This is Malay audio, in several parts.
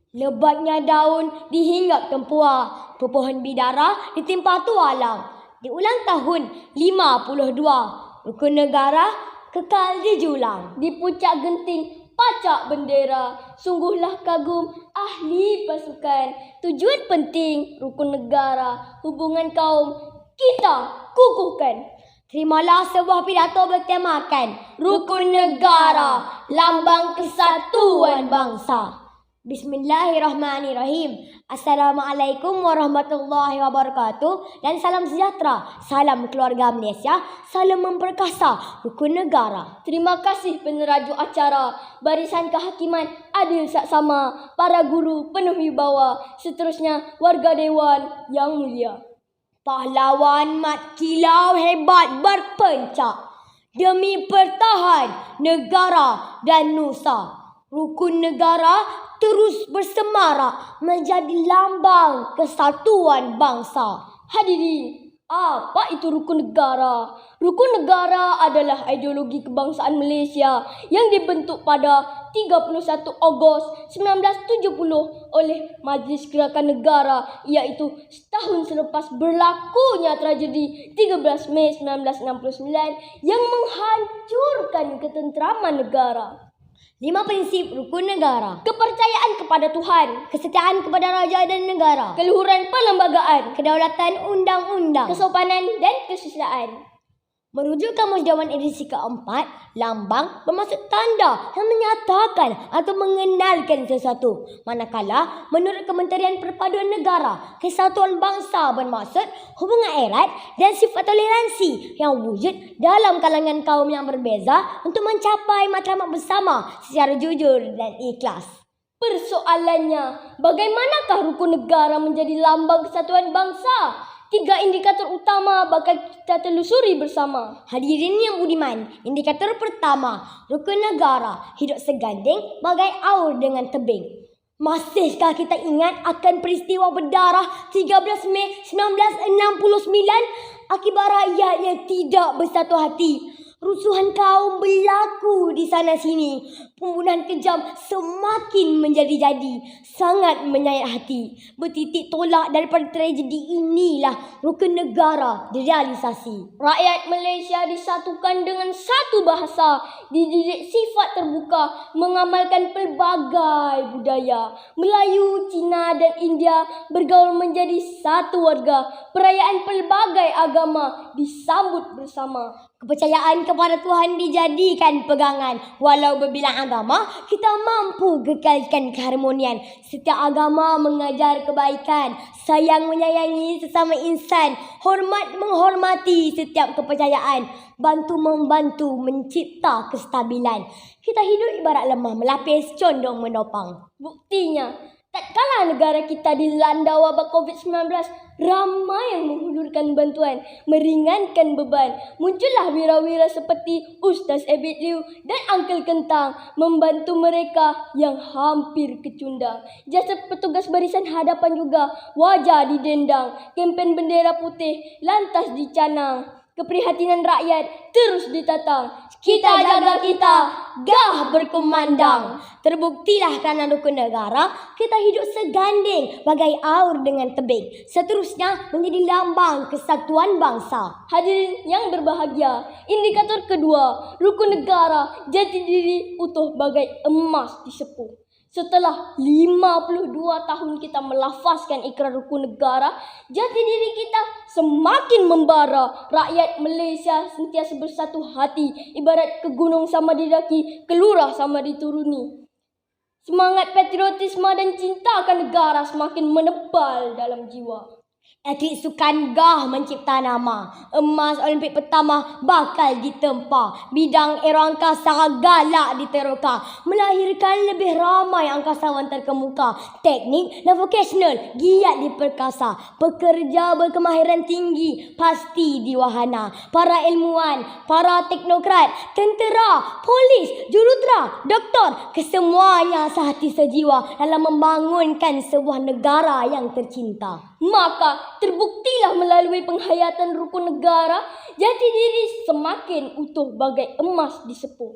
Lebatnya daun dihinggap tempua, pepohon bidara ditimpa tualang. Di ulang tahun 52, rukun negara kekal dijulang. Di puncak genting pacak bendera, sungguhlah kagum ahli pasukan. Tujuan penting rukun negara, hubungan kaum kita kukuhkan. Terimalah sebuah pidato bertemakan Rukun Negara, lambang kesatuan bangsa. Bismillahirrahmanirrahim. Assalamualaikum warahmatullahi wabarakatuh dan salam sejahtera. Salam keluarga Malaysia, salam memperkasa rukun negara. Terima kasih peneraju acara, barisan kehakiman adil saksama, para guru penuh wibawa, seterusnya warga dewan yang mulia. Pahlawan mat kilau hebat berpencak demi pertahan negara dan nusa. Rukun negara terus bersemarak menjadi lambang kesatuan bangsa. Hadirin, apa itu rukun negara? Rukun negara adalah ideologi kebangsaan Malaysia yang dibentuk pada 31 Ogos 1970 oleh Majlis Gerakan Negara, iaitu setahun selepas berlakunya tragedi 13 Mei 1969 yang menghancurkan ketenteraman negara. 5 prinsip rukun negara: kepercayaan kepada Tuhan, kesetiaan kepada raja dan negara, keluhuran perlembagaan, kedaulatan undang-undang, kesopanan dan kesusilaan. Merujuk Kamus Dewan edisi keempat, lambang bermaksud tanda yang menyatakan atau mengenalkan sesuatu. Manakala menurut Kementerian Perpaduan Negara, kesatuan bangsa bermaksud hubungan erat dan sifat toleransi yang wujud dalam kalangan kaum yang berbeza untuk mencapai matlamat bersama secara jujur dan ikhlas. Persoalannya, bagaimanakah rukun negara menjadi lambang kesatuan bangsa? 3 indikator utama bakal kita telusuri bersama. Hadirin yang budiman, indikator pertama, rukun negara hidup seganding bagai aur dengan tebing. Masihkah kita ingat akan peristiwa berdarah 13 Mei 1969 akibat rakyat yang tidak bersatu hati? Rusuhan kaum berlaku di sana sini. Pembunuhan kejam semakin menjadi-jadi, sangat menyayat hati. Bertitik tolak daripada tragedi inilah rukun negara direalisasi. Rakyat Malaysia disatukan dengan satu bahasa, dididik sifat terbuka, mengamalkan pelbagai budaya. Melayu, Cina dan India bergaul menjadi satu warga. Perayaan pelbagai agama disambut bersama. Kepercayaan kepada Tuhan dijadikan pegangan. Walau berbilang agama, kita mampu kekalkan keharmonian. Setiap agama mengajar kebaikan, sayang menyayangi sesama insan, hormat menghormati setiap kepercayaan, bantu-membantu mencipta kestabilan. Kita hidup ibarat lemah melapis, condong menopang. Buktinya, tak kala negara kita dilanda wabak COVID-19, ramai yang menghulurkan bantuan, meringankan beban. Muncullah wira-wira seperti Ustaz Abid Liu dan Uncle Kentang membantu mereka yang hampir kecundang. Jasa petugas barisan hadapan juga wajah didendang. Kempen bendera putih lantas dicanang. Keprihatinan rakyat terus ditatang. Kita jaga kita, gah berkumandang. Terbuktilah kerana rukun negara, kita hidup seganding bagai aur dengan tebing. Seterusnya menjadi lambang kesatuan bangsa. Hadirin yang berbahagia, indikator kedua, rukun negara jati diri utuh bagai emas disepuh. Setelah 52 tahun kita melafazkan ikrar rukun negara, jati diri kita semakin membara. Rakyat Malaysia sentiasa bersatu hati, ibarat ke gunung sama didaki, ke lurah sama dituruni. Semangat patriotisme dan cinta akan negara semakin menebal dalam jiwa. Atlet sukan gah mencipta nama. Emas Olimpik pertama bakal ditempa. Bidang aeroangkasa galak diteroka. Melahirkan lebih ramai angkasawan terkemuka. Teknik dan vokasional giat diperkasa. Pekerja berkemahiran tinggi pasti diwahana. Para ilmuwan, para teknokrat, tentera, polis, jurutera, doktor, kesemuanya sehati sejiwa dalam membangunkan sebuah negara yang tercinta. Maka terbuktilah melalui penghayatan rukun negara, jati diri semakin utuh bagai emas disepuh.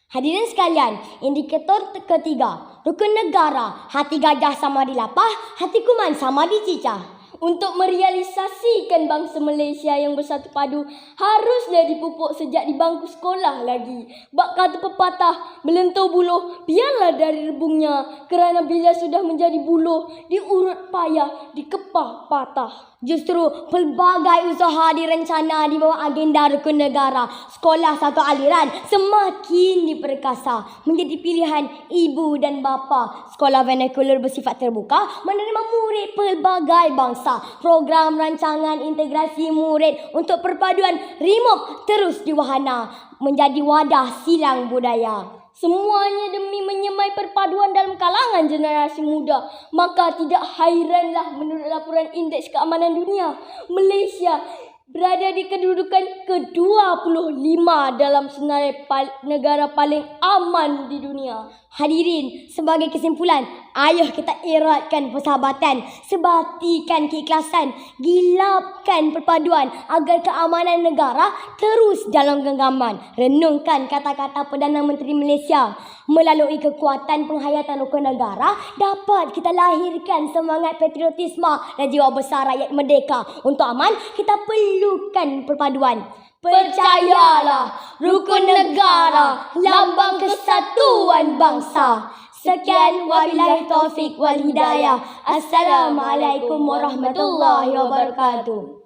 Hadirin sekalian, indikator ketiga, rukun negara, hati gajah sama dilapah, hati kuman sama dicicah. Untuk merealisasikan bangsa Malaysia yang bersatu padu, haruslah dipupuk sejak di bangku sekolah lagi. Bak kata pepatah, melentur buluh, biarlah dari rebungnya. Kerana bila sudah menjadi buluh, diurut payah, dikepah patah. Justru pelbagai usaha direncana di bawah agenda rukun negara. Sekolah satu aliran semakin diperkasa menjadi pilihan ibu dan bapa. Sekolah vernacular bersifat terbuka menerima murid pelbagai bangsa. Program rancangan integrasi murid untuk perpaduan remove terus diwahana menjadi wadah silang budaya. Semuanya demi menyemai perpaduan dalam kalangan generasi muda. Maka tidak hairanlah menurut laporan Indeks Keamanan Dunia, Malaysia berada di kedudukan ke-25 dalam senarai negara paling aman di dunia. Hadirin, sebagai kesimpulan, ayo kita eratkan persahabatan, sebatikan keikhlasan, gilapkan perpaduan agar keamanan negara terus dalam genggaman. Renungkan kata-kata Perdana Menteri Malaysia. Melalui kekuatan penghayatan rukun negara, dapat kita lahirkan semangat patriotisme dan jiwa besar rakyat merdeka. Untuk aman, kita perlukan perpaduan. Percayalah, rukun negara, lambang kesatuan bangsa. Sekian, wabillahi taufik wal hidayah. Assalamualaikum warahmatullahi wabarakatuh.